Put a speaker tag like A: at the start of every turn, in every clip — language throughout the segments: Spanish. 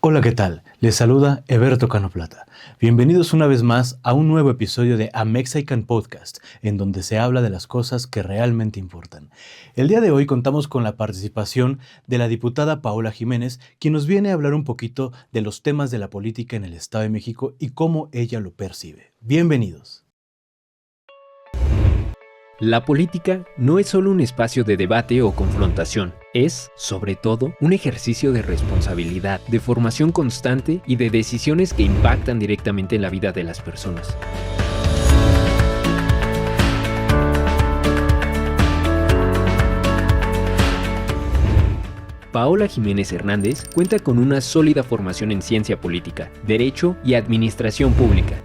A: Hola, ¿qué tal? Les saluda Eberto Cano Plata. Bienvenidos una vez más a un nuevo episodio de A Mexican Podcast, en donde se habla de las cosas que realmente importan. El día de hoy contamos con la participación de la diputada Paola Jiménez, quien nos viene a hablar un poquito de los temas de la política en el Estado de México y cómo ella lo percibe. Bienvenidos.
B: La política no es solo un espacio de debate o confrontación, es, sobre todo, un ejercicio de responsabilidad, de formación constante y de decisiones que impactan directamente en la vida de las personas. Paola Jiménez Hernández cuenta con una sólida formación en ciencia política, derecho y administración pública.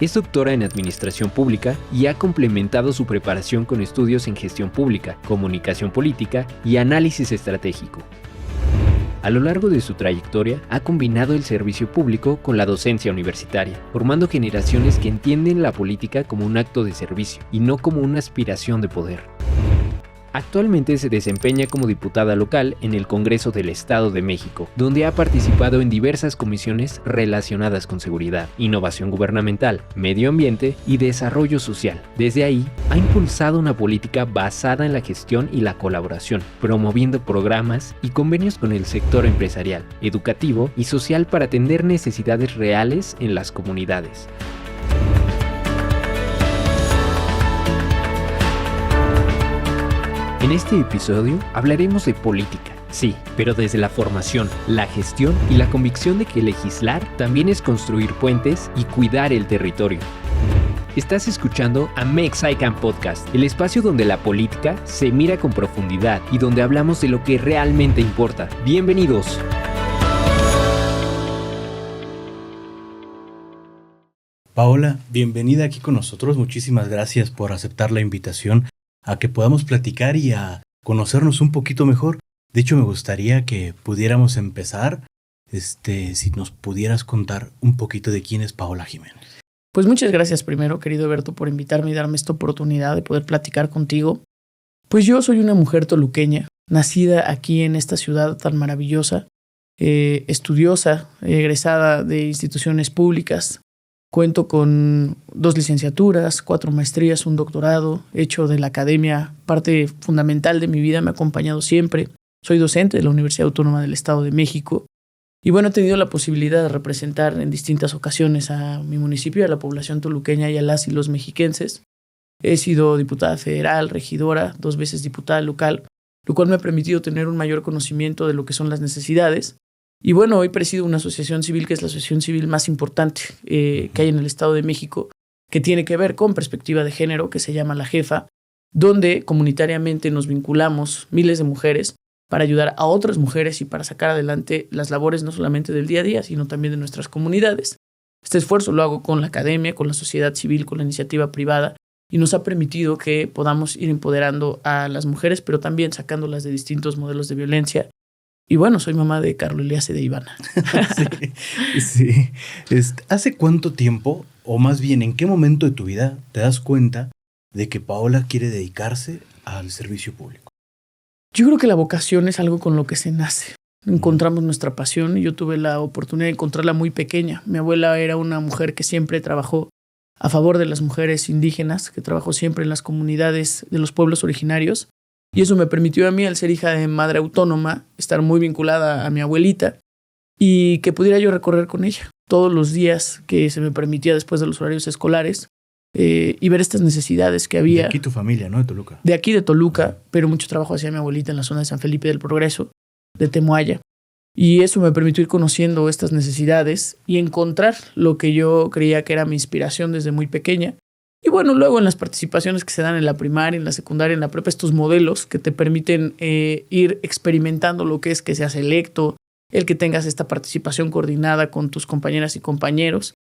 B: Es doctora en Administración Pública y ha complementado su preparación con estudios en Gestión Pública, Comunicación Política y Análisis Estratégico. A lo largo de su trayectoria, ha combinado el servicio público con la docencia universitaria, formando generaciones que entienden la política como un acto de servicio y no como una aspiración de poder. Actualmente se desempeña como diputada local en el Congreso del Estado de México, donde ha participado en diversas comisiones relacionadas con seguridad, innovación gubernamental, medio ambiente y desarrollo social. Desde ahí, ha impulsado una política basada en la gestión y la colaboración, promoviendo programas y convenios con el sector empresarial, educativo y social para atender necesidades reales en las comunidades. En este episodio hablaremos de política, sí, pero desde la formación, la gestión y la convicción de que legislar también es construir puentes y cuidar el territorio. Estás escuchando a Mexican Podcast, el espacio donde la política se mira con profundidad y donde hablamos de lo que realmente importa. ¡Bienvenidos!
A: Paola, bienvenida aquí con nosotros. Muchísimas gracias por aceptar la invitación a que podamos platicar y a conocernos un poquito mejor. De hecho, me gustaría que pudiéramos empezar, si nos pudieras contar un poquito de quién es Paola Jiménez.
C: Pues muchas gracias primero, querido Berto, por invitarme y darme esta oportunidad de poder platicar contigo. Pues yo soy una mujer toluqueña, nacida aquí en esta ciudad tan maravillosa, estudiosa, egresada de instituciones públicas. Cuento con 2 licenciaturas, 4 maestrías, un doctorado, hecho de la academia, parte fundamental de mi vida, me ha acompañado siempre. Soy docente de la Universidad Autónoma del Estado de México. Y bueno, he tenido la posibilidad de representar en distintas ocasiones a mi municipio, a la población toluqueña y a las y los mexiquenses. He sido diputada federal, regidora, 2 veces diputada local, lo cual me ha permitido tener un mayor conocimiento de lo que son las necesidades. Y bueno, hoy presido una asociación civil que es la asociación civil más importante que hay en el Estado de México, que tiene que ver con perspectiva de género, que se llama La Jefa, donde comunitariamente nos vinculamos miles de mujeres para ayudar a otras mujeres y para sacar adelante las labores no solamente del día a día, sino también de nuestras comunidades. Este esfuerzo lo hago con la academia, con la sociedad civil, con la iniciativa privada, y nos ha permitido que podamos ir empoderando a las mujeres, pero también sacándolas de distintos modelos de violencia. Y bueno, soy mamá de Carlos Elías y de Ivana.
A: Sí. ¿Hace cuánto tiempo, o más bien en qué momento de tu vida te das cuenta de que Paola quiere dedicarse al servicio público?
C: Yo creo que la vocación es algo con lo que se nace. Encontramos nuestra pasión y yo tuve la oportunidad de encontrarla muy pequeña. Mi abuela era una mujer que siempre trabajó a favor de las mujeres indígenas, que trabajó siempre en las comunidades de los pueblos originarios. Y eso me permitió a mí, al ser hija de madre autónoma, estar muy vinculada a mi abuelita y que pudiera yo recorrer con ella todos los días que se me permitía después de los horarios escolares y ver estas necesidades que había.
A: De aquí tu familia, ¿no? De Toluca.
C: De aquí de Toluca, pero mucho trabajo hacía mi abuelita en la zona de San Felipe del Progreso, de Temoaya. Y eso me permitió ir conociendo estas necesidades y encontrar lo que yo creía que era mi inspiración desde muy pequeña. Y bueno, luego en las participaciones que se dan en la primaria, en la secundaria, en la prepa, estos modelos que te permiten ir experimentando lo que es que seas electo, el que tengas esta participación coordinada con tus compañeras y compañeros,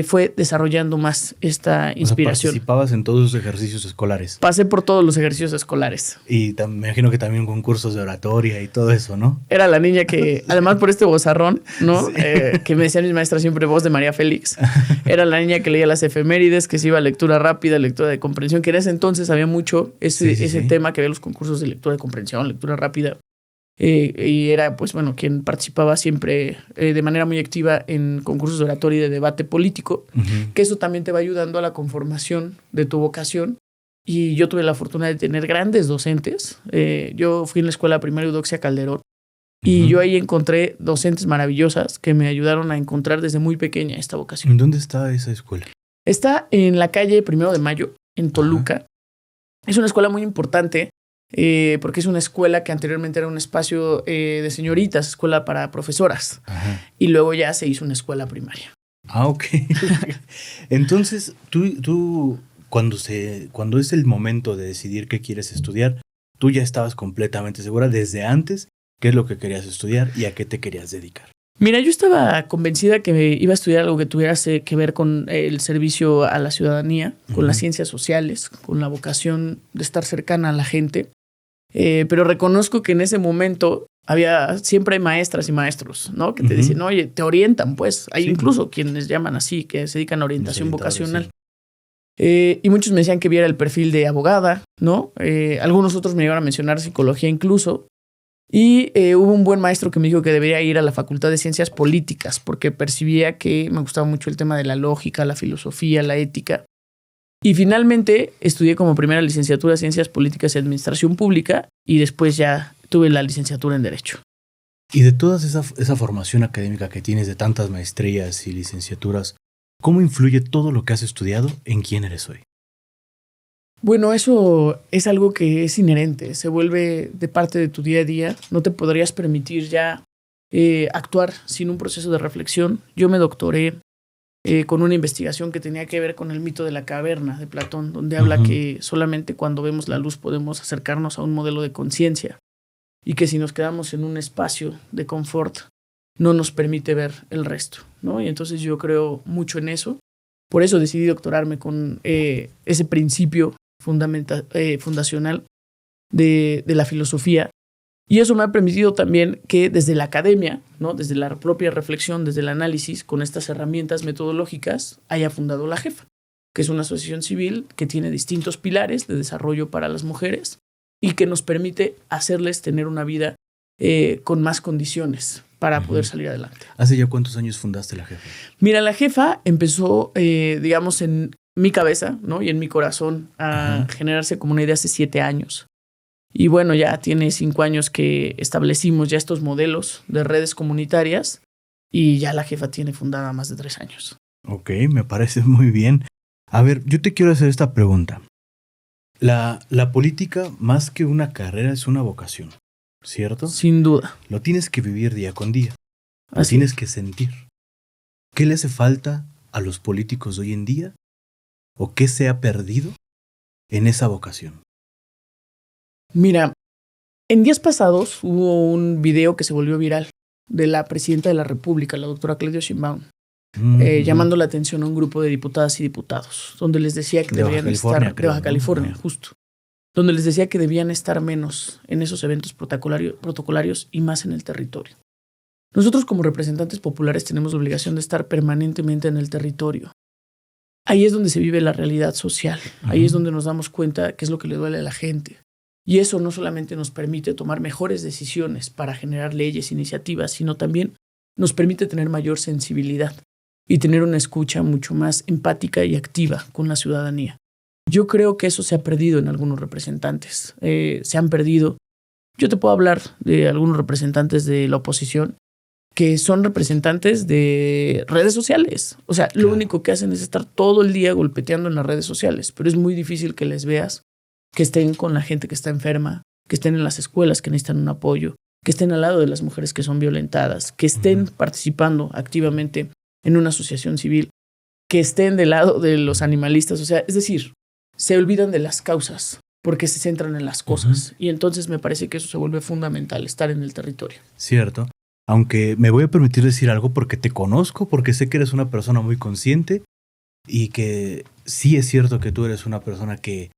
C: fue desarrollando más esta inspiración.
A: O sea, participabas en todos los ejercicios escolares.
C: Pasé por todos los ejercicios escolares.
A: Y me imagino que también concursos de oratoria y todo eso, ¿no?
C: Era la niña que, además por este vozarrón, ¿no? Sí. Que me decían mis maestras siempre, voz de María Félix. Era la niña que leía las efemérides, que se iba a lectura rápida, lectura de comprensión, que en ese entonces había mucho ese tema que había los concursos de lectura de comprensión, lectura rápida. y era, pues bueno, quien participaba siempre de manera muy activa en concursos de oratoria y de debate político, que eso también te va ayudando a la conformación de tu vocación. Y yo tuve la fortuna de tener grandes docentes. Yo fui en la escuela primaria Eudoxia Calderón y yo ahí encontré docentes maravillosas que me ayudaron a encontrar desde muy pequeña esta vocación.
A: ¿En dónde está esa escuela?
C: Está en la calle 1 de Mayo, en Toluca. Es una escuela muy importante porque es una escuela que anteriormente era un espacio de señoritas, escuela para profesoras. Y luego ya se hizo una escuela primaria.
A: Ah, ok. Entonces, tú cuando es el momento de decidir qué quieres estudiar, tú ya estabas completamente segura desde antes qué es lo que querías estudiar y a qué te querías dedicar.
C: Mira, yo estaba convencida que iba a estudiar algo que tuviera que ver con el servicio a la ciudadanía, con las ciencias sociales, con la vocación de estar cercana a la gente. Pero reconozco que en ese momento siempre hay maestras y maestros, ¿no? Que te dicen, oye, te orientan, pues. Hay incluso quienes llaman así, que se dedican a orientación vocacional. Sí. Y muchos me decían que viera el perfil de abogada, ¿no? Algunos otros me llegaron a mencionar psicología incluso. Y hubo un buen maestro que me dijo que debería ir a la Facultad de Ciencias Políticas porque percibía que me gustaba mucho el tema de la lógica, la filosofía, la ética. Y finalmente estudié como primera licenciatura Ciencias Políticas y Administración Pública y después ya tuve la licenciatura en Derecho.
A: Y de toda esa formación académica que tienes, de tantas maestrías y licenciaturas, ¿cómo influye todo lo que has estudiado en quién eres hoy?
C: Bueno, eso es algo que es inherente, se vuelve de parte de tu día a día. No te podrías permitir ya actuar sin un proceso de reflexión. Yo me doctoré con una investigación que tenía que ver con el mito de la caverna de Platón, donde habla que solamente cuando vemos la luz podemos acercarnos a un modelo de conciencia y que si nos quedamos en un espacio de confort no nos permite ver el resto, ¿no? Y entonces yo creo mucho en eso. Por eso decidí doctorarme con ese principio fundacional de la filosofía. Y eso me ha permitido también que desde la academia, ¿no? Desde la propia reflexión, desde el análisis, con estas herramientas metodológicas, haya fundado La Jefa, que es una asociación civil que tiene distintos pilares de desarrollo para las mujeres y que nos permite hacerles tener una vida con más condiciones para poder salir adelante.
A: ¿Hace ya cuántos años fundaste La Jefa?
C: Mira, La Jefa empezó, digamos, en mi cabeza, ¿no? Y en mi corazón a generarse como una idea hace 7 años. Y bueno, ya tiene 5 años que establecimos ya estos modelos de redes comunitarias y ya La Jefa tiene fundada más de 3 años.
A: Ok, me parece muy bien. A ver, yo te quiero hacer esta pregunta. La política, más que una carrera, es una vocación, ¿cierto?
C: Sin duda.
A: Lo tienes que vivir día con día. Lo
C: Así
A: tienes
C: es.
A: que sentir. ¿Qué le hace falta a los políticos de hoy en día? ¿O qué se ha perdido en esa vocación?
C: Mira, en días pasados hubo un video que se volvió viral de la presidenta de la República, la doctora Claudia Sheinbaum, llamando la atención a un grupo de diputadas y diputados, donde les decía que deberían estar de Baja California, justo, donde les decía que debían estar menos en esos eventos protocolarios y más en el territorio. Nosotros como representantes populares tenemos la obligación de estar permanentemente en el territorio. Ahí es donde se vive la realidad social, ahí es donde nos damos cuenta qué es lo que le duele a la gente. Y eso no solamente nos permite tomar mejores decisiones para generar leyes, iniciativas, sino también nos permite tener mayor sensibilidad y tener una escucha mucho más empática y activa con la ciudadanía. Yo creo que eso se ha perdido en algunos representantes. Se han perdido. Yo te puedo hablar de algunos representantes de la oposición que son representantes de redes sociales. O sea, lo único que hacen es estar todo el día golpeteando en las redes sociales, pero es muy difícil que les veas que estén con la gente que está enferma, que estén en las escuelas que necesitan un apoyo, que estén al lado de las mujeres que son violentadas, que estén participando activamente en una asociación civil, que estén del lado de los animalistas. O sea, es decir, se olvidan de las causas porque se centran en las cosas. Y entonces me parece que eso se vuelve fundamental, estar en el territorio.
A: Cierto. Aunque me voy a permitir decir algo porque te conozco, porque sé que eres una persona muy consciente y que sí es cierto que tú eres una persona que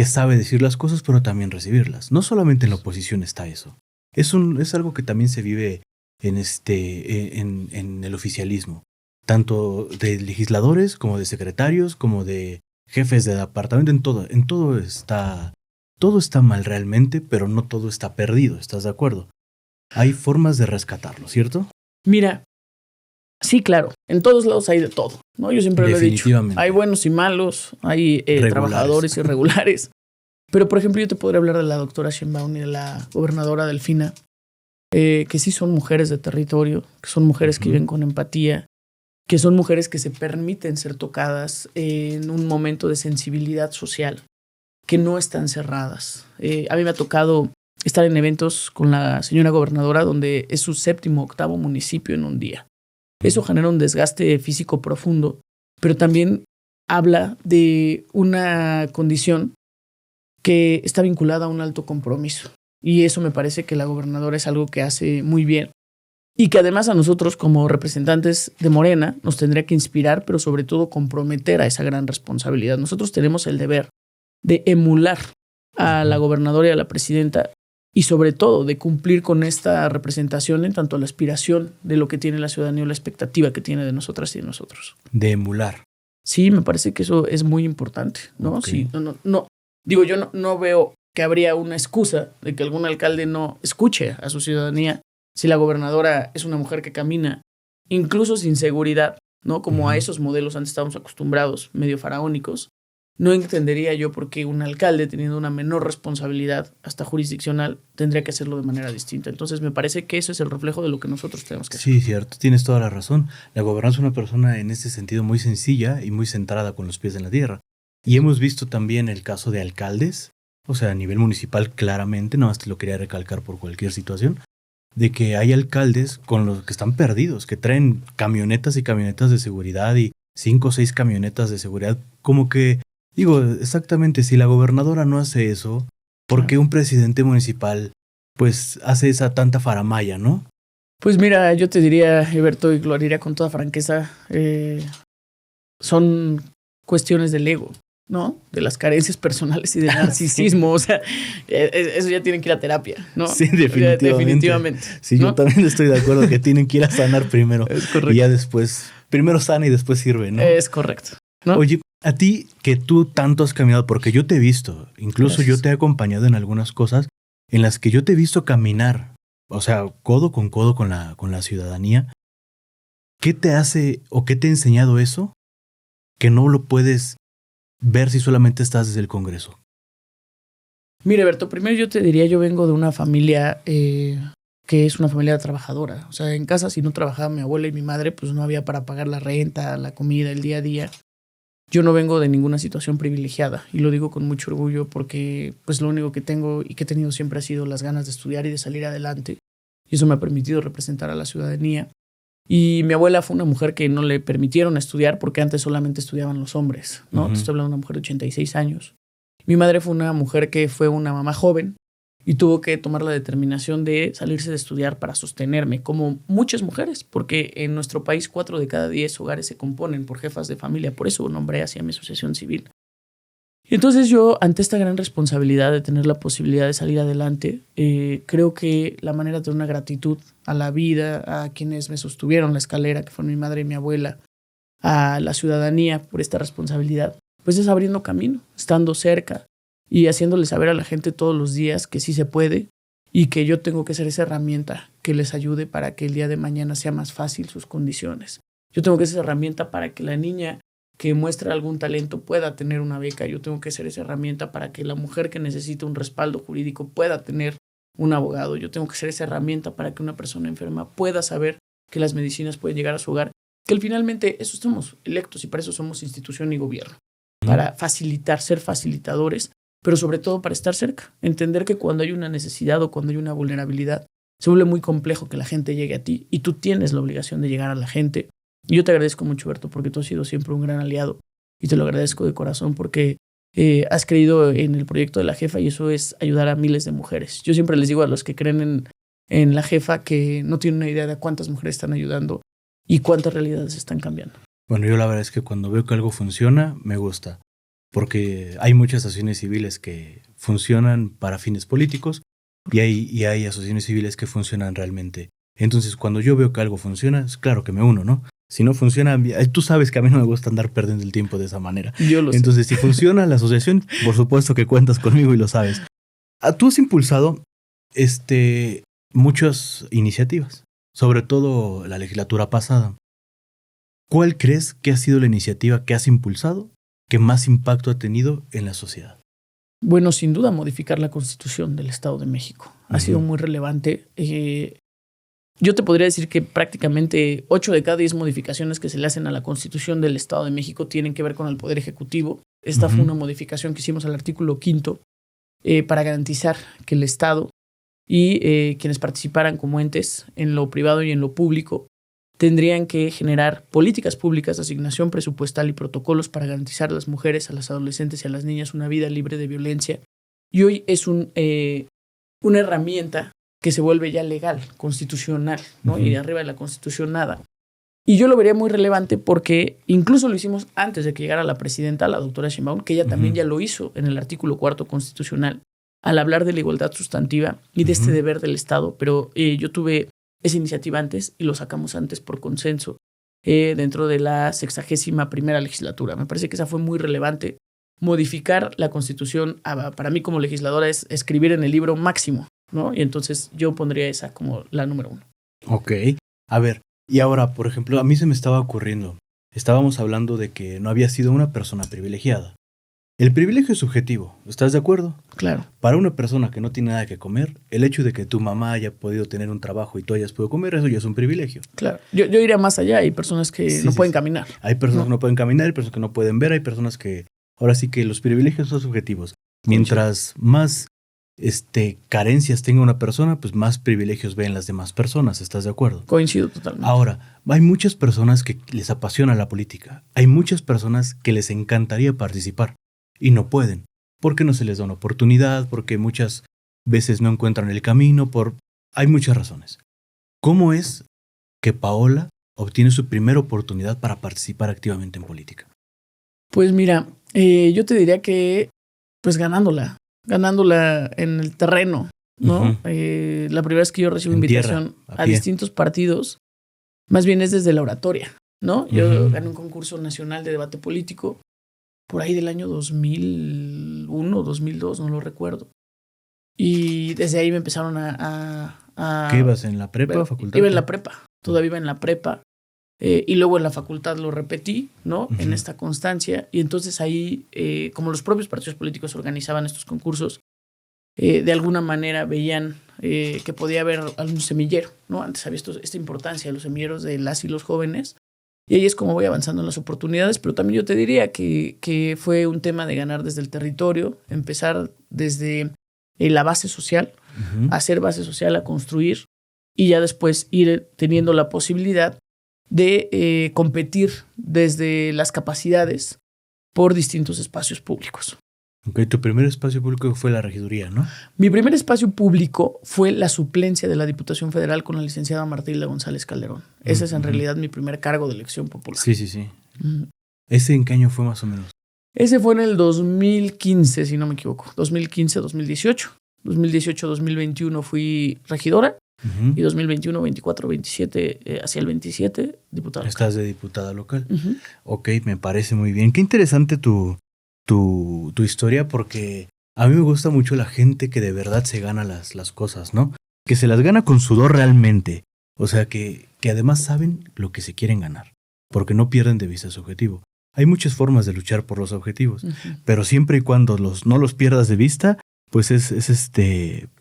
A: sabe decir las cosas, pero también recibirlas. No solamente en la oposición está eso. Es algo que también se vive en el oficialismo. Tanto de legisladores, como de secretarios, como de jefes de departamento, todo está mal realmente, pero no todo está perdido, ¿estás de acuerdo? hay formas de rescatarlo, ¿cierto?
C: Mira, sí, claro, en todos lados hay de todo, ¿no? Yo siempre lo he dicho. Hay buenos y malos, hay trabajadores irregulares. Pero, por ejemplo, yo te podría hablar de la doctora Sheinbaum y de la gobernadora Delfina, que sí son mujeres de territorio, que son mujeres que viven con empatía, que son mujeres que se permiten ser tocadas en un momento de sensibilidad social, que no están cerradas. A mí me ha tocado estar en eventos con la señora gobernadora donde es su 7º, 8º municipio en un día. Eso genera un desgaste físico profundo, pero también habla de una condición que está vinculada a un alto compromiso. Y eso me parece que la gobernadora es algo que hace muy bien y que además a nosotros como representantes de Morena nos tendría que inspirar, pero sobre todo comprometer a esa gran responsabilidad. Nosotros tenemos el deber de emular a la gobernadora y a la presidenta y sobre todo de cumplir con esta representación en tanto la aspiración de lo que tiene la ciudadanía o la expectativa que tiene de nosotras y de nosotros.
A: De emular.
C: Sí, me parece que eso es muy importante, ¿no?
A: Okay.
C: Sí, no. Digo, yo no veo que habría una excusa de que algún alcalde no escuche a su ciudadanía si la gobernadora es una mujer que camina, incluso sin seguridad, ¿no? Como a esos modelos antes estábamos acostumbrados, medio faraónicos. No entendería yo por qué un alcalde, teniendo una menor responsabilidad, hasta jurisdiccional, tendría que hacerlo de manera distinta. Entonces, me parece que eso es el reflejo de lo que nosotros tenemos que hacer.
A: Sí, cierto, tienes toda la razón. La gobernanza es una persona en ese sentido muy sencilla y muy centrada con los pies en la tierra. Y hemos visto también el caso de alcaldes, o sea, a nivel municipal claramente, nada más te lo quería recalcar por cualquier situación, de que hay alcaldes con los que están perdidos, que traen camionetas y camionetas de seguridad y 5 o 6 camionetas de seguridad, como que, digo, exactamente, si la gobernadora no hace eso, ¿por qué un presidente municipal pues hace esa tanta faramalla, no?
C: Pues mira, yo te diría, Eberto, y lo haría con toda franqueza, son cuestiones del ego, ¿no? De las carencias personales y del narcisismo. O sea, eso ya tienen que ir a terapia, ¿no?
A: Sí, definitivamente. Sí, ¿no? Yo también estoy de acuerdo que tienen que ir a sanar primero.
C: Es correcto.
A: Y ya después, primero sana y después sirve, ¿no?
C: Es correcto, ¿no?
A: Oye, a ti que tú tanto has caminado, porque yo te he visto, incluso Gracias. Yo te he acompañado en algunas cosas en las que yo te he visto caminar, o sea, codo con la ciudadanía. ¿Qué te hace o qué te ha enseñado eso que no lo puedes ver si solamente estás desde el Congreso?
C: Mire, Berto, primero yo te diría, yo vengo de una familia que es una familia trabajadora. O sea, en casa si no trabajaba mi abuela y mi madre, pues no había para pagar la renta, la comida, el día a día. Yo no vengo de ninguna situación privilegiada y lo digo con mucho orgullo porque pues lo único que tengo y que he tenido siempre ha sido las ganas de estudiar y de salir adelante. Y eso me ha permitido representar a la ciudadanía. Y mi abuela fue una mujer que no le permitieron estudiar porque antes solamente estudiaban los hombres, ¿no? Te estoy hablando de una mujer de 86 años. Mi madre fue una mujer que fue una mamá joven y tuvo que tomar la determinación de salirse de estudiar para sostenerme, como muchas mujeres, porque en nuestro país 4 de cada 10 hogares se componen por jefas de familia. Por eso nombré así a mi asociación civil. Y entonces yo, ante esta gran responsabilidad de tener la posibilidad de salir adelante, creo que la manera de tener una gratitud a la vida, a quienes me sostuvieron la escalera, que fueron mi madre y mi abuela, a la ciudadanía por esta responsabilidad, pues es abriendo camino, estando cerca y haciéndole saber a la gente todos los días que sí se puede y que yo tengo que ser esa herramienta que les ayude para que el día de mañana sea más fácil sus condiciones. Yo tengo que ser esa herramienta para que la niña que muestra algún talento pueda tener una beca. Yo tengo que ser esa herramienta para que la mujer que necesita un respaldo jurídico pueda tener un abogado. Yo tengo que ser esa herramienta para que una persona enferma pueda saber que las medicinas pueden llegar a su hogar. Que finalmente eso estamos electos y para eso somos institución y gobierno. Para facilitar, ser facilitadores, pero sobre todo para estar cerca. Entender que cuando hay una necesidad o cuando hay una vulnerabilidad, se vuelve muy complejo que la gente llegue a ti y tú tienes la obligación de llegar a la gente. Y yo te agradezco mucho, Berto, porque tú has sido siempre un gran aliado y te lo agradezco de corazón porque has creído en el proyecto de la jefa y eso es ayudar a miles de mujeres. Yo siempre les digo a los que creen en la jefa que no tienen una idea de cuántas mujeres están ayudando y cuántas realidades están cambiando.
A: Bueno, yo la verdad es que cuando veo que algo funciona, me gusta, porque hay muchas asociaciones civiles que funcionan para fines políticos y hay asociaciones civiles que funcionan realmente. Entonces, cuando yo veo que algo funciona, es claro que me uno, ¿no? Si no funciona, tú sabes que a mí no me gusta andar perdiendo el tiempo de esa manera.
C: Yo lo sé.
A: Entonces, si funciona la asociación, por supuesto que cuentas conmigo y lo sabes. Tú has impulsado muchas iniciativas, sobre todo la legislatura pasada. ¿Cuál crees que ha sido la iniciativa que has impulsado que más impacto ha tenido en la sociedad?
C: Bueno, sin duda modificar la Constitución del Estado de México. Ha sido muy relevante. Yo te podría decir que prácticamente 8 de cada 10 modificaciones que se le hacen a la Constitución del Estado de México tienen que ver con el Poder Ejecutivo. Esta fue una modificación que hicimos al artículo 5 para garantizar que el Estado y quienes participaran como entes en lo privado y en lo público tendrían que generar políticas públicas de asignación presupuestal y protocolos para garantizar a las mujeres, a las adolescentes y a las niñas una vida libre de violencia. Y hoy es una herramienta que se vuelve ya legal, constitucional, ¿no? Y de arriba de la Constitución nada. Y yo lo vería muy relevante porque incluso lo hicimos antes de que llegara la presidenta, la doctora Sheinbaum, que ella también ya lo hizo en el artículo 4 constitucional, al hablar de la igualdad sustantiva y de este deber del Estado. Pero yo tuve esa iniciativa antes y lo sacamos antes por consenso dentro de la 61ª legislatura. Me parece que esa fue muy relevante. Modificar la Constitución, para mí como legisladora, es escribir en el libro máximo, ¿no? Y entonces yo pondría esa como la número 1.
A: Ok. A ver, y ahora, por ejemplo, a mí se me estaba ocurriendo, estábamos hablando de que no había sido una persona privilegiada. El privilegio es subjetivo, ¿estás de acuerdo?
C: Claro.
A: Para una persona que no tiene nada que comer, el hecho de que tu mamá haya podido tener un trabajo y tú hayas podido comer, eso ya es un privilegio.
C: Claro. Yo iría más allá. Hay personas que no pueden caminar.
A: Hay personas que no pueden caminar, hay personas que no pueden ver, hay personas que... Ahora sí que los privilegios son subjetivos. Mientras más carencias tenga una persona, pues más privilegios ven las demás personas, ¿estás de acuerdo?
C: Coincido totalmente.
A: Ahora, hay muchas personas que les apasiona la política. Hay muchas personas que les encantaría participar y no pueden, porque no se les da una oportunidad, porque muchas veces no encuentran el camino, hay muchas razones. ¿Cómo es que Paola obtiene su primera oportunidad para participar activamente en política?
C: Pues mira, yo te diría que pues ganándola en el terreno, ¿no? La primera vez que yo recibo invitación a distintos partidos, más bien es desde la oratoria, ¿no? Yo gané un concurso nacional de debate político por ahí del año 2001, 2002, no lo recuerdo. Y desde ahí me empezaron a
A: ¿Qué ibas en la prepa, facultad?
C: Iba en la prepa, todavía iba en la prepa. Y luego en la facultad lo repetí, ¿no? En esta constancia. Y entonces ahí, como los propios partidos políticos organizaban estos concursos, de alguna manera veían que podía haber algún semillero, ¿no? Antes había esta importancia de los semilleros de las y los jóvenes. Y ahí es como voy avanzando en las oportunidades. Pero también yo te diría que fue un tema de ganar desde el territorio, empezar desde la base social, hacer base social, a construir, y ya después ir teniendo la posibilidad de competir desde las capacidades por distintos espacios públicos.
A: Ok, tu primer espacio público fue la regiduría, ¿no?
C: Mi primer espacio público fue la suplencia de la Diputación Federal con la licenciada Martilda González Calderón. Ese es en realidad mi primer cargo de elección popular.
A: Sí. ¿Ese en qué año fue más o menos?
C: Ese fue en el 2015, si no me equivoco. 2015-2018. 2018-2021 fui regidora. Y 2021, 24, 27, hacia el 27, diputada.
A: Estás de diputada local. Ok, me parece muy bien. Qué interesante tu historia, porque a mí me gusta mucho la gente que de verdad se gana las cosas, ¿no? Que se las gana con sudor realmente. O sea, que además saben lo que se quieren ganar, porque no pierden de vista su objetivo. Hay muchas formas de luchar por los objetivos, pero siempre y cuando no los pierdas de vista, pues es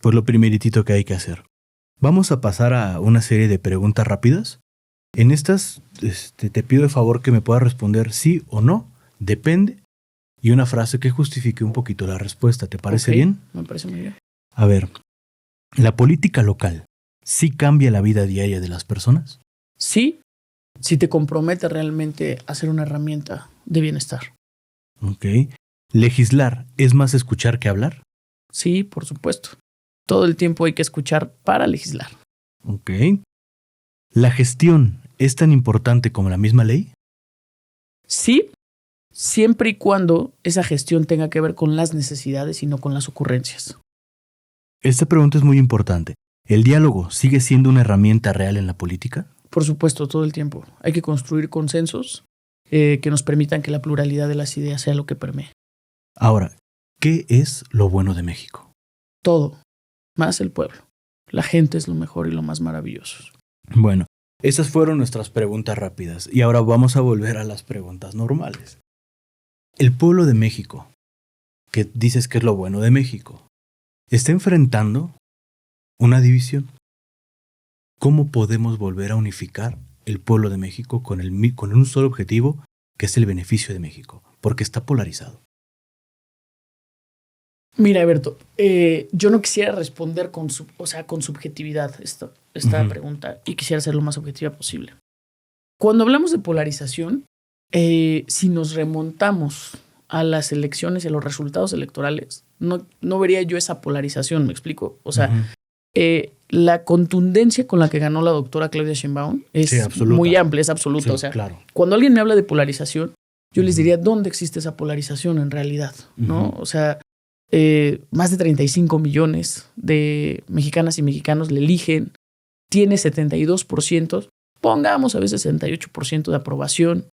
A: pues lo primeritito que hay que hacer. Vamos a pasar a una serie de preguntas rápidas. En estas te pido de favor que me puedas responder sí o no, depende, y una frase que justifique un poquito la respuesta. ¿Te parece bien?
C: Me parece muy bien.
A: A ver, ¿la política local sí cambia la vida diaria de las personas?
C: Sí, si te compromete realmente a ser una herramienta de bienestar.
A: Ok. ¿Legislar es más escuchar que hablar?
C: Sí, por supuesto. Todo el tiempo hay que escuchar para legislar.
A: Ok. ¿La gestión es tan importante como la misma ley?
C: Sí, siempre y cuando esa gestión tenga que ver con las necesidades y no con las ocurrencias.
A: Esta pregunta es muy importante. ¿El diálogo sigue siendo una herramienta real en la política?
C: Por supuesto, todo el tiempo. Hay que construir consensos que nos permitan que la pluralidad de las ideas sea lo que permee.
A: Ahora, ¿qué es lo bueno de México?
C: Todo. Más el pueblo. La gente es lo mejor y lo más maravilloso.
A: Bueno, esas fueron nuestras preguntas rápidas y ahora vamos a volver a las preguntas normales. El pueblo de México, que dices que es lo bueno de México, está enfrentando una división. ¿Cómo podemos volver a unificar el pueblo de México con un solo objetivo, que es el beneficio de México? Porque está polarizado.
C: Mira, Alberto, yo no quisiera responder con subjetividad esta pregunta y quisiera ser lo más objetiva posible. Cuando hablamos de polarización, si nos remontamos a las elecciones y a los resultados electorales, no vería yo esa polarización, ¿me explico? O sea, la contundencia con la que ganó la doctora Claudia Sheinbaum es muy amplia, es absoluta.
A: Sí,
C: o sea,
A: claro.
C: Cuando alguien me habla de polarización, yo les diría, ¿dónde existe esa polarización en realidad? ¿No? O sea, más de 35 millones de mexicanas y mexicanos le eligen, tiene 72%, pongamos a veces 68% de aprobación,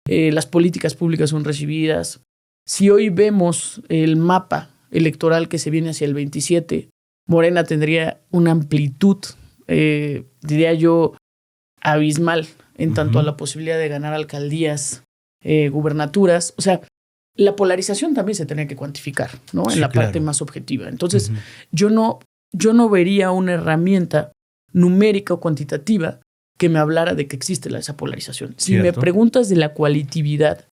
C: las políticas públicas son recibidas. Si hoy vemos el mapa electoral que se viene hacia el 27, Morena tendría una amplitud, diría yo, abismal en tanto a la posibilidad de ganar alcaldías, gubernaturas. O sea, la polarización también se tiene que cuantificar, ¿no?
A: Sí,
C: en la parte más objetiva. Entonces, yo no vería una herramienta numérica o cuantitativa que me hablara de que existe esa polarización. Si me preguntas de la cualitatividad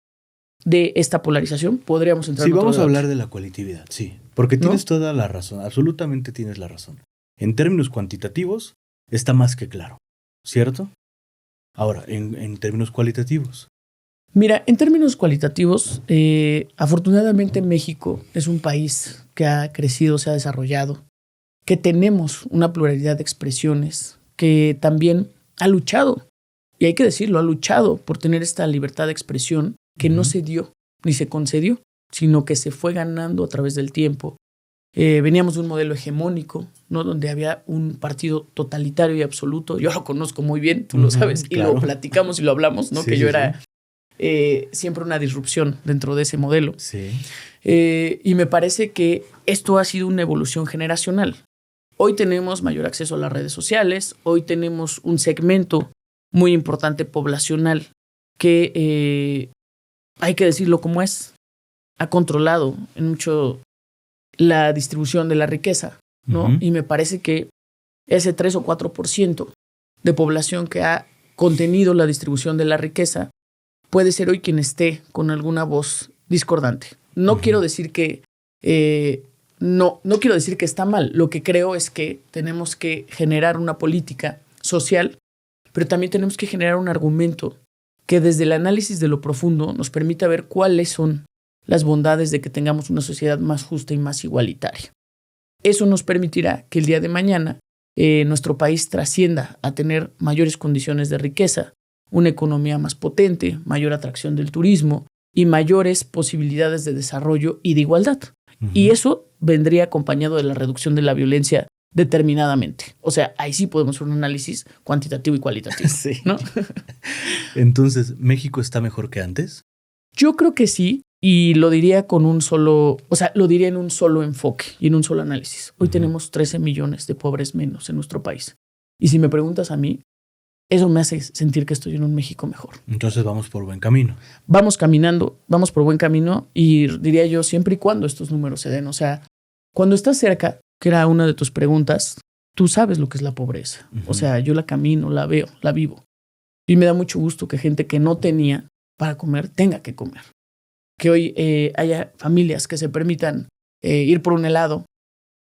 C: de esta polarización, podríamos entrar en otro
A: vamos a
C: debate.
A: hablar de la cualitatividad, sí. Porque tienes toda la razón, absolutamente tienes la razón. En términos cuantitativos, está más que claro, ¿cierto? Ahora, en términos cualitativos.
C: Mira, en términos cualitativos, afortunadamente México es un país que ha crecido, se ha desarrollado, que tenemos una pluralidad de expresiones, que también ha luchado, y hay que decirlo, ha luchado por tener esta libertad de expresión que no se dio ni se concedió, sino que se fue ganando a través del tiempo. Veníamos de un modelo hegemónico, ¿no? Donde había un partido totalitario y absoluto. Yo lo conozco muy bien, tú lo sabes, y lo platicamos y lo hablamos, ¿no?
A: Sí,
C: que yo era siempre una disrupción dentro de ese modelo.
A: Sí.
C: Y me parece que esto ha sido una evolución generacional. Hoy tenemos mayor acceso a las redes sociales, hoy tenemos un segmento muy importante poblacional que, hay que decirlo como es, ha controlado en mucho la distribución de la riqueza, ¿no? Y me parece que ese 3 o 4% de población que ha contenido la distribución de la riqueza puede ser hoy quien esté con alguna voz discordante. No quiero decir que no quiero decir que está mal. Lo que creo es que tenemos que generar una política social, pero también tenemos que generar un argumento que desde el análisis de lo profundo nos permita ver cuáles son las bondades de que tengamos una sociedad más justa y más igualitaria. Eso nos permitirá que el día de mañana nuestro país trascienda a tener mayores condiciones de riqueza, una economía más potente, mayor atracción del turismo y mayores posibilidades de desarrollo y de igualdad. Y eso vendría acompañado de la reducción de la violencia determinadamente. O sea, ahí sí podemos hacer un análisis cuantitativo y cualitativo.
A: Sí.
C: ¿No?
A: Entonces, ¿México está mejor que antes?
C: Yo creo que sí, y lo diría con lo diría en un solo enfoque y en un solo análisis. Hoy tenemos 13 millones de pobres menos en nuestro país. Y si me preguntas a mí, eso me hace sentir que estoy en un México mejor.
A: Entonces vamos por buen camino.
C: Vamos caminando, vamos por buen camino, y diría yo, siempre y cuando estos números se den. O sea, cuando estás cerca, que era una de tus preguntas, tú sabes lo que es la pobreza. O sea, yo la camino, la veo, la vivo. Y me da mucho gusto que gente que no tenía para comer tenga que comer. Que hoy haya familias que se permitan ir por un helado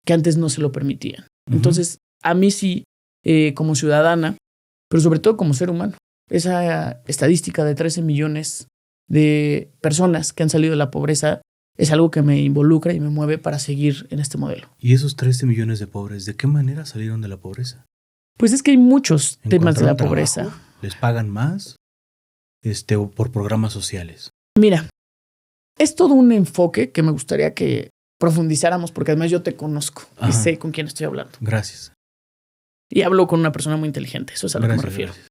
C: que antes no se lo permitían. Entonces, a mí sí, como ciudadana, pero sobre todo como ser humano, esa estadística de 13 millones de personas que han salido de la pobreza es algo que me involucra y me mueve para seguir en este modelo.
A: ¿Y esos 13 millones de pobres, de qué manera salieron de la pobreza?
C: Pues es que hay muchos temas de la
A: ¿Encontraron
C: pobreza.
A: trabajo? ¿Les pagan más? ¿O por programas sociales?
C: Mira, es todo un enfoque que me gustaría que profundizáramos, porque además yo te conozco y sé con quién estoy hablando.
A: Gracias.
C: Y hablo con una persona muy inteligente, eso es a lo que me refiero.
A: Gracias.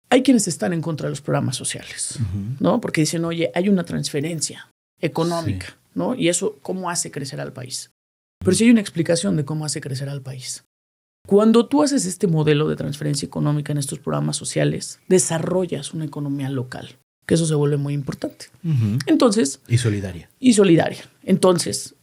C: Hay quienes están en contra de los programas sociales, ¿no? Porque dicen, oye, hay una transferencia económica, ¿no? Y eso, ¿cómo hace crecer al país? Pero sí hay una explicación de cómo hace crecer al país. Cuando tú haces este modelo de transferencia económica en estos programas sociales, desarrollas una economía local, que eso se vuelve muy importante. Entonces...
A: Y solidaria.
C: Entonces,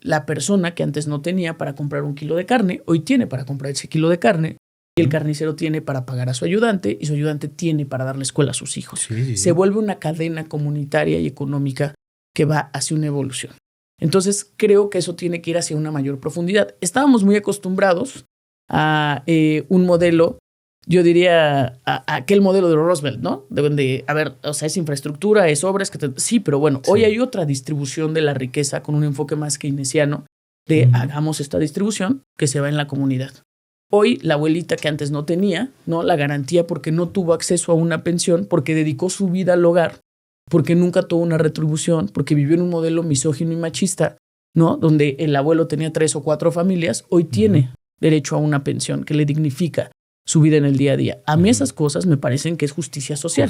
C: la persona que antes no tenía para comprar 1 kilo de carne, hoy tiene para comprar ese kilo de carne, y el carnicero tiene para pagar a su ayudante, y su ayudante tiene para darle escuela a sus hijos. Se vuelve una cadena comunitaria y económica que va hacia una evolución. Entonces, creo que eso tiene que ir hacia una mayor profundidad. Estábamos muy acostumbrados a un modelo, yo diría, a aquel modelo de Roosevelt, ¿no? A ver, o sea, es infraestructura, es obras. Sí, pero bueno, hoy hay otra distribución de la riqueza con un enfoque más keynesiano de hagamos esta distribución que se va en la comunidad. Hoy, la abuelita que antes no tenía, ¿no? La garantía porque no tuvo acceso a una pensión, porque dedicó su vida al hogar, porque nunca tuvo una retribución, porque vivió en un modelo misógino y machista, ¿no? Donde el abuelo tenía 3 o 4 familias, hoy tiene derecho a una pensión que le dignifica su vida en el día a día. A mí esas cosas me parecen que es justicia social.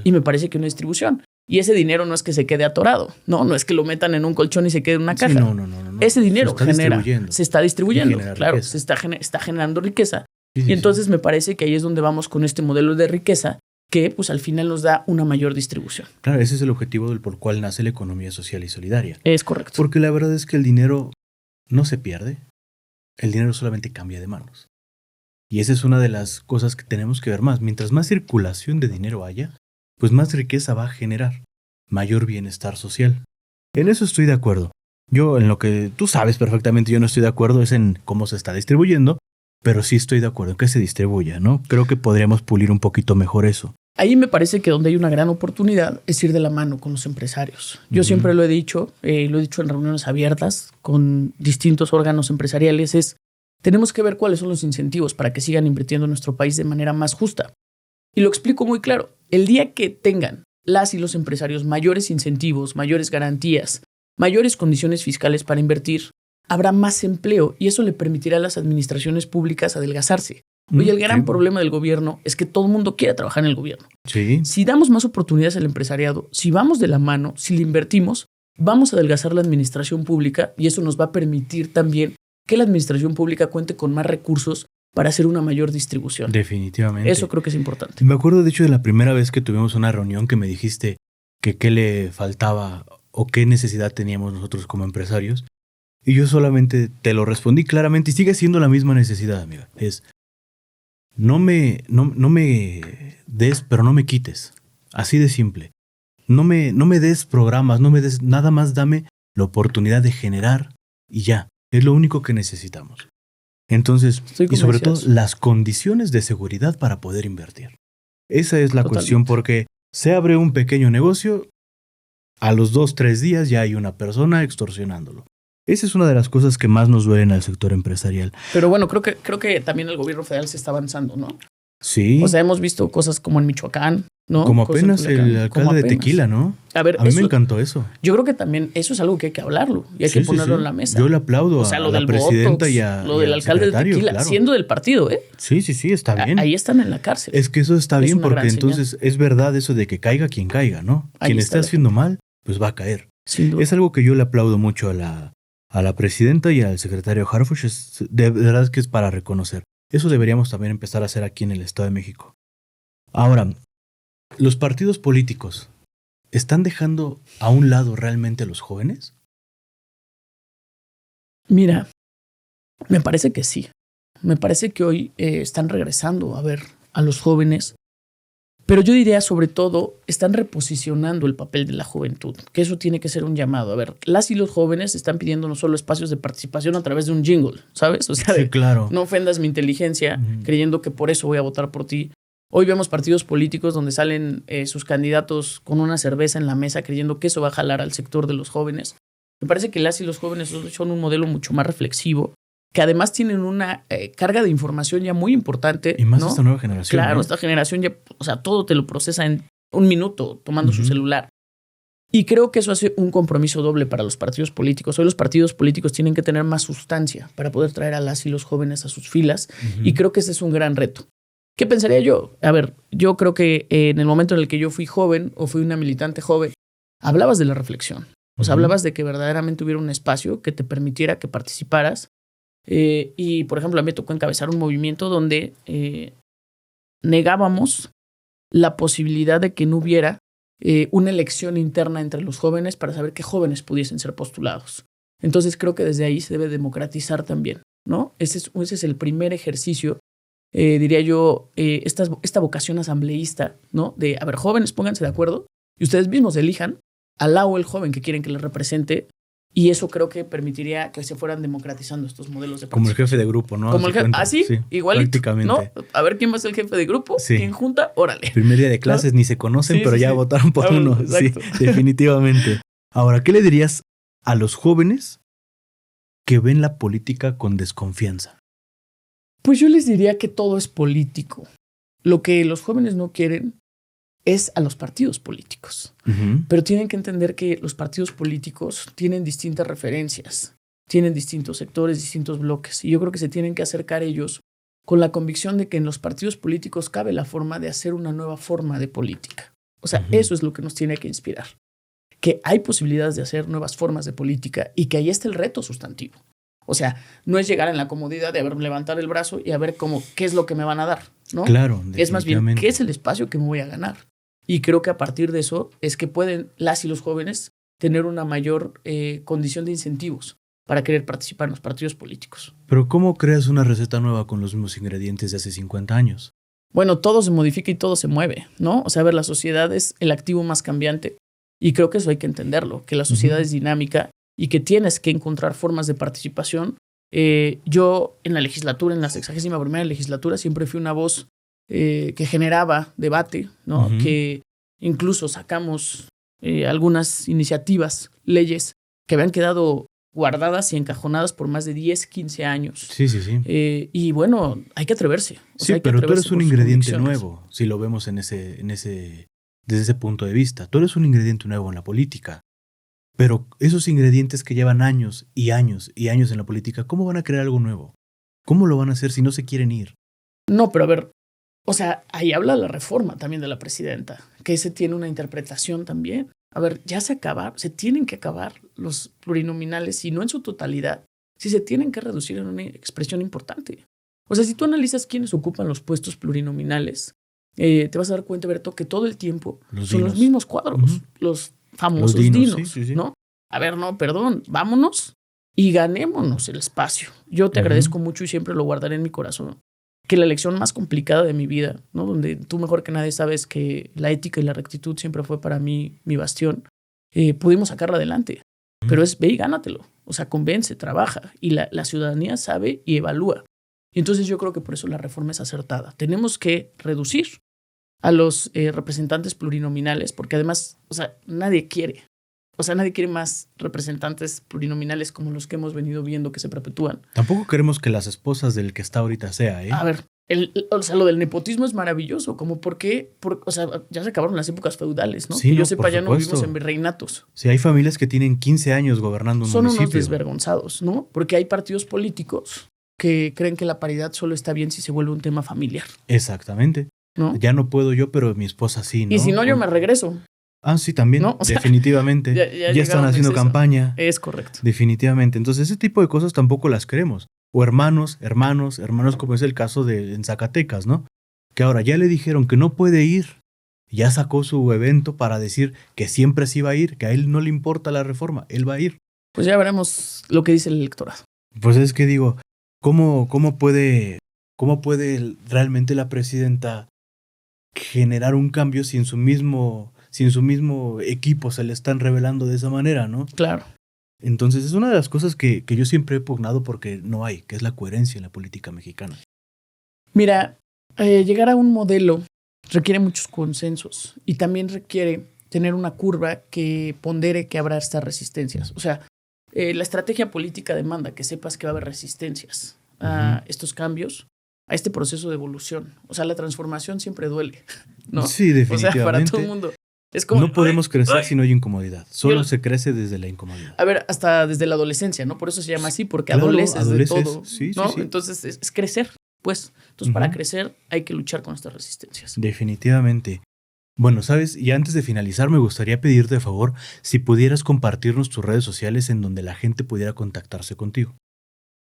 C: Y me parece que una distribución. Y ese dinero no es que se quede atorado. No es que lo metan en un colchón y se quede en una caja. Sí, no. Ese dinero se está distribuyendo. Claro, se está generando riqueza. Y entonces me parece que ahí es donde vamos con este modelo de riqueza que pues al final nos da una mayor distribución.
A: Claro, ese es el objetivo por el cual nace la economía social y solidaria.
C: Es correcto.
A: Porque la verdad es que el dinero no se pierde. El dinero solamente cambia de manos. Y esa es una de las cosas que tenemos que ver más. Mientras más circulación de dinero haya, pues más riqueza va a generar, mayor bienestar social. En eso estoy de acuerdo. Yo, en lo que tú sabes perfectamente, yo no estoy de acuerdo es en cómo se está distribuyendo, pero sí estoy de acuerdo en que se distribuya, ¿no? Creo que podríamos pulir un poquito mejor eso.
C: Ahí me parece que donde hay una gran oportunidad es ir de la mano con los empresarios. Yo siempre lo he dicho en reuniones abiertas con distintos órganos empresariales, tenemos que ver cuáles son los incentivos para que sigan invirtiendo en nuestro país de manera más justa. Y lo explico muy claro. El día que tengan las y los empresarios mayores incentivos, mayores garantías, mayores condiciones fiscales para invertir, habrá más empleo y eso le permitirá a las administraciones públicas adelgazarse. Hoy el gran problema del gobierno es que todo el mundo quiere trabajar en el gobierno.
A: Sí.
C: Si damos más oportunidades al empresariado, si vamos de la mano, si le invertimos, vamos a adelgazar la administración pública y eso nos va a permitir también que la administración pública cuente con más recursos para hacer una mayor distribución.
A: Definitivamente.
C: Eso creo que es importante.
A: Me acuerdo, de hecho, de la primera vez que tuvimos una reunión que me dijiste que qué le faltaba o qué necesidad teníamos nosotros como empresarios. Y yo solamente te lo respondí claramente y sigue siendo la misma necesidad, amiga. Es, no me des, pero no me quites. Así de simple. No me des programas, no me des nada más, dame la oportunidad de generar y ya. Es lo único que necesitamos. Entonces, y sobre todo, las condiciones de seguridad para poder invertir. Esa es la cuestión, porque se abre un pequeño negocio, a los 2-3 días ya hay una persona extorsionándolo. Esa es una de las cosas que más nos duelen al sector empresarial.
C: Pero bueno, creo que también el gobierno federal se está avanzando, ¿no?
A: Sí.
C: O sea, hemos visto cosas como en Michoacán, ¿no?
A: Como apenas el alcalde de Tequila, ¿no?
C: A ver,
A: a mí me encantó eso.
C: Yo creo que también eso es algo que hay que hablarlo y hay que ponerlo en la mesa.
A: Yo le aplaudo a la presidenta y a
C: lo del alcalde de Tequila, claro, siendo del partido, ¿eh?
A: Sí, está bien.
C: Ahí están en la cárcel.
A: Es que eso está bien porque entonces es verdad eso de que caiga quien caiga, ¿no? Quien esté haciendo mal, pues va a caer.
C: Sin duda.
A: Es algo que yo le aplaudo mucho a la presidenta y al secretario Harfuch. De verdad que es para reconocer. Eso deberíamos también empezar a hacer aquí en el Estado de México. Ahora, ¿los partidos políticos están dejando a un lado realmente a los jóvenes?
C: Mira, me parece que sí. Me parece que hoy están regresando a ver a los jóvenes, pero yo diría sobre todo están reposicionando el papel de la juventud, que eso tiene que ser un llamado. A ver, las y los jóvenes están pidiendo no solo espacios de participación a través de un jingle, ¿sabes? O sea,
A: sí, claro.
C: No ofendas mi inteligencia creyendo que por eso voy a votar por ti. Hoy vemos partidos políticos donde salen sus candidatos con una cerveza en la mesa creyendo que eso va a jalar al sector de los jóvenes. Me parece que las y los jóvenes son un modelo mucho más reflexivo, que además tienen una carga de información ya muy importante.
A: Y más,
C: ¿no?
A: Esta nueva generación.
C: Claro,
A: ¿no?
C: Esta generación ya, o sea, todo te lo procesa en un minuto tomando su celular. Y creo que eso hace un compromiso doble para los partidos políticos. Hoy los partidos políticos tienen que tener más sustancia para poder traer a las y los jóvenes a sus filas. Y creo que ese es un gran reto. ¿Qué pensaría yo? A ver, yo creo que en el momento en el que yo fui joven o fui una militante joven, hablabas de la reflexión. O sea, hablabas de que verdaderamente hubiera un espacio que te permitiera que participaras Y, por ejemplo, a mí me tocó encabezar un movimiento donde negábamos la posibilidad de que no hubiera una elección interna entre los jóvenes para saber qué jóvenes pudiesen ser postulados. Entonces creo que desde ahí se debe democratizar también, ¿no? Ese es el primer ejercicio, diría yo, esta vocación asambleísta, ¿no? De, a ver, jóvenes, pónganse de acuerdo y ustedes mismos elijan al lado o el joven que quieren que les represente. Y eso creo que permitiría que se fueran democratizando estos modelos de participación.
A: Como el jefe de grupo, ¿no?
C: Como el jefe, así, sí, igualito,
A: prácticamente.
C: ¿no? A ver quién va a ser el jefe de grupo,
A: sí.
C: quién junta, órale.
A: Primer día de clases, ¿no? Ni se conocen, sí, pero sí, ya votaron por uno. Exacto. Sí, definitivamente. Ahora, ¿qué le dirías a los jóvenes que ven la política con desconfianza?
C: Pues yo les diría que todo es político. Lo que los jóvenes no quieren es a los partidos políticos. Pero tienen que entender que los partidos políticos tienen distintas referencias, tienen distintos sectores, distintos bloques. Y yo creo que se tienen que acercar ellos con la convicción de que en los partidos políticos cabe la forma de hacer una nueva forma de política. O sea, eso es lo que nos tiene que inspirar. Que hay posibilidades de hacer nuevas formas de política y que ahí está el reto sustantivo. O sea, no es llegar en la comodidad de levantar el brazo y a ver qué es lo que me van a dar, ¿no?
A: Claro,
C: es más bien, ¿qué es el espacio que me voy a ganar? Y creo que a partir de eso es que pueden las y los jóvenes tener una mayor condición de incentivos para querer participar en los partidos políticos.
A: Pero ¿cómo creas una receta nueva con los mismos ingredientes de hace 50 años?
C: Bueno, todo se modifica y todo se mueve, ¿no? O sea, a ver, la sociedad es el activo más cambiante y creo que eso hay que entenderlo, que la sociedad es dinámica y que tienes que encontrar formas de participación. Yo en la legislatura, en la 61ª legislatura, siempre fui una voz que generaba debate, ¿no? Que incluso sacamos algunas iniciativas, leyes que habían quedado guardadas y encajonadas por más de 10, 15 años.
A: Sí.
C: Y bueno, hay que atreverse.
A: Sí, pero tú eres un ingrediente nuevo, si lo vemos desde ese punto de vista. Tú eres un ingrediente nuevo en la política. Pero esos ingredientes que llevan años y años y años en la política, ¿cómo van a crear algo nuevo? ¿Cómo lo van a hacer si no se quieren ir?
C: No, pero a ver, o sea, ahí habla la reforma también de la presidenta, que ese tiene una interpretación también. A ver, ya se tienen que acabar los plurinominales, y no en su totalidad, si se tienen que reducir en una expresión importante. O sea, si tú analizas quiénes ocupan los puestos plurinominales, te vas a dar cuenta, Berto, que todo el tiempo son los mismos cuadros, los famosos dinos, sí. ¿No? A ver, no, perdón, vámonos y ganémonos el espacio. Yo te agradezco mucho y siempre lo guardaré en mi corazón, que la elección más complicada de mi vida, ¿no? Donde tú mejor que nadie sabes que la ética y la rectitud siempre fue para mí mi bastión, pudimos sacarla adelante. Pero es ve y gánatelo. O sea, convence, trabaja. Y la ciudadanía sabe y evalúa. Y entonces yo creo que por eso la reforma es acertada. Tenemos que reducir a los representantes plurinominales, porque además, o sea, nadie quiere más representantes plurinominales como los que hemos venido viendo que se perpetúan.
A: Tampoco queremos que las esposas del que está ahorita sea, ¿eh?
C: A ver, o sea, lo del nepotismo es maravilloso, como o sea, ya se acabaron las épocas feudales, ¿no?
A: Sí,
C: que yo sepa, ya no vivimos en virreinatos.
A: Sí, hay familias que tienen 15 años gobernando un municipio.
C: Son unos desvergonzados, ¿no? Porque hay partidos políticos que creen que la paridad solo está bien si se vuelve un tema familiar.
A: Exactamente. ¿No? Ya no puedo yo, pero mi esposa sí, ¿no?
C: Y si no, yo me regreso.
A: Ah, sí, también, ¿no? O sea, definitivamente. Ya están haciendo campaña.
C: Es correcto.
A: Definitivamente. Entonces, ese tipo de cosas tampoco las queremos. O hermanos, como es el caso en Zacatecas, ¿no? Que ahora ya le dijeron que no puede ir. Ya sacó su evento para decir que siempre sí va a ir, que a él no le importa la reforma, él va a ir.
C: Pues ya veremos lo que dice el electorado.
A: Pues es que digo, ¿cómo puede realmente la presidenta generar un cambio si en su mismo equipo se le están revelando de esa manera, ¿no?
C: Claro.
A: Entonces es una de las cosas que yo siempre he pugnado porque no hay, que es la coherencia en la política mexicana.
C: Mira, llegar a un modelo requiere muchos consensos y también requiere tener una curva que pondere que habrá estas resistencias. O sea, la estrategia política demanda que sepas que va a haber resistencias a estos cambios, a este proceso de evolución. O sea, la transformación siempre duele, ¿no?
A: Sí, definitivamente.
C: O sea, para todo el mundo. Es como,
A: no podemos crecer si no hay incomodidad. Solo se crece desde la incomodidad.
C: A ver, hasta desde la adolescencia, ¿no? Por eso se llama así, porque adoleces de todo,
A: sí,
C: ¿no?
A: Sí.
C: Entonces es crecer, pues. Entonces para crecer hay que luchar con estas resistencias.
A: Definitivamente. Bueno, ¿sabes? Y antes de finalizar, me gustaría pedirte de favor si pudieras compartirnos tus redes sociales en donde la gente pudiera contactarse contigo.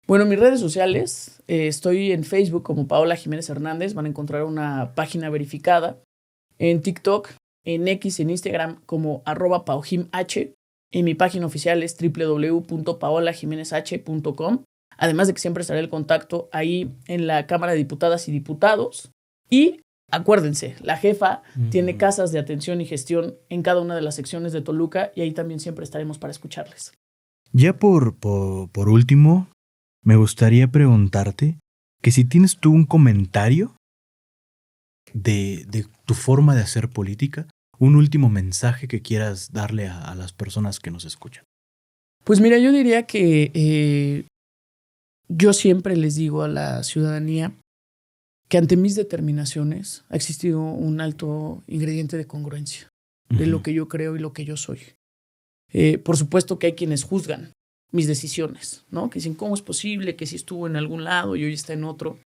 C: Bueno, mis redes sociales, estoy en Facebook como Paola Jiménez Hernández, van a encontrar una página verificada. En TikTok, en X, en Instagram como @paojimh. Y mi página oficial es www.paolajimenezh.com. Además de que siempre estará el contacto ahí en la Cámara de Diputadas y Diputados. Y acuérdense, la jefa tiene casas de atención y gestión en cada una de las secciones de Toluca y ahí también siempre estaremos para escucharles.
A: Ya por último, me gustaría preguntarte que si tienes tú un comentario de tu forma de hacer política, un último mensaje que quieras darle a las personas que nos escuchan.
C: Pues mira, yo diría que yo siempre les digo a la ciudadanía que ante mis determinaciones ha existido un alto ingrediente de congruencia de lo que yo creo y lo que yo soy. Por supuesto que hay quienes juzgan mis decisiones, ¿no? Que dicen, ¿cómo es posible que si estuvo en algún lado y hoy está en otro?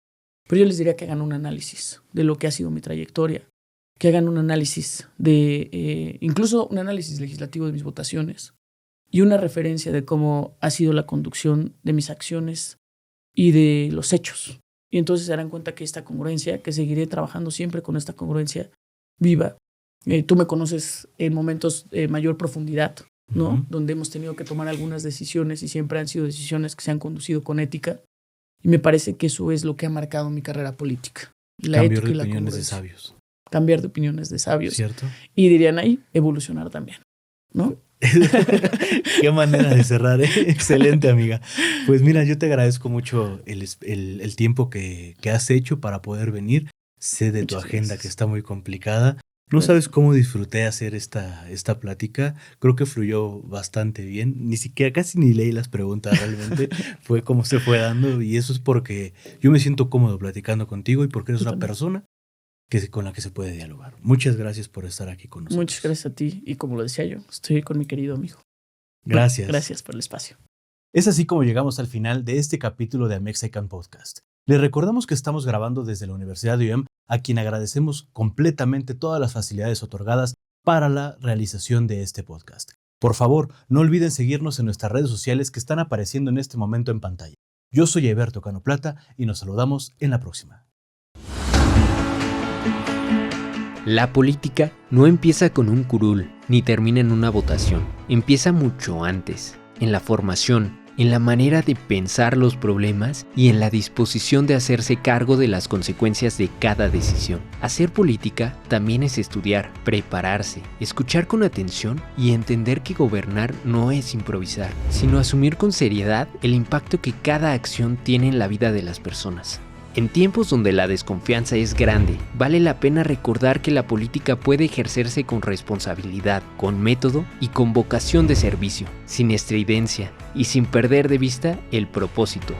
C: Pero yo les diría que hagan un análisis de lo que ha sido mi trayectoria, que hagan un análisis incluso un análisis legislativo de mis votaciones y una referencia de cómo ha sido la conducción de mis acciones y de los hechos. Y entonces se darán cuenta que esta congruencia, que seguiré trabajando siempre con esta congruencia viva. Tú me conoces en momentos de mayor profundidad, ¿no? Donde hemos tenido que tomar algunas decisiones y siempre han sido decisiones que se han conducido con ética. Y me parece que eso es lo que ha marcado mi carrera política. La
A: Cambiar
C: ética
A: de
C: y la
A: opiniones de
C: congruencia.
A: sabios.
C: Cambiar de opiniones de sabios.
A: ¿Cierto?
C: Y dirían ahí, evolucionar también, ¿no?
A: Qué manera de cerrar, ¿eh? Excelente, amiga. Pues mira, yo te agradezco mucho el tiempo que has hecho para poder venir. Sé de
C: Muchas
A: tu agenda
C: gracias.
A: que está muy complicada. No sabes cómo disfruté hacer esta plática. Creo que fluyó bastante bien. Ni siquiera, casi ni leí las preguntas realmente. Fue como se fue dando y eso es porque yo me siento cómodo platicando contigo y porque eres una persona con la que se puede dialogar. Muchas gracias por estar aquí con nosotros.
C: Muchas gracias a ti y como lo decía yo, estoy con mi querido amigo.
A: Gracias.
C: Gracias por el espacio.
A: Es así como llegamos al final de este capítulo de A Mexican Podcast. Les recordamos que estamos grabando desde la Universidad de UM, a quien agradecemos completamente todas las facilidades otorgadas para la realización de este podcast. Por favor, no olviden seguirnos en nuestras redes sociales que están apareciendo en este momento en pantalla. Yo soy Eberto Cano Plata y nos saludamos en la próxima.
B: La política no empieza con un curul, ni termina en una votación. Empieza mucho antes, en la formación, en la manera de pensar los problemas y en la disposición de hacerse cargo de las consecuencias de cada decisión. Hacer política también es estudiar, prepararse, escuchar con atención y entender que gobernar no es improvisar, sino asumir con seriedad el impacto que cada acción tiene en la vida de las personas. En tiempos donde la desconfianza es grande, vale la pena recordar que la política puede ejercerse con responsabilidad, con método y con vocación de servicio, sin estridencia y sin perder de vista el propósito.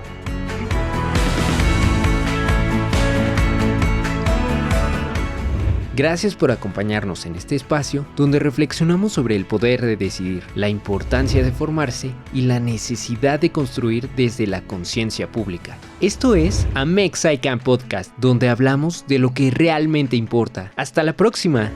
B: Gracias por acompañarnos en este espacio donde reflexionamos sobre el poder de decidir, la importancia de formarse y la necesidad de construir desde la conciencia pública. Esto es A Mexican Podcast, donde hablamos de lo que realmente importa. ¡Hasta la próxima!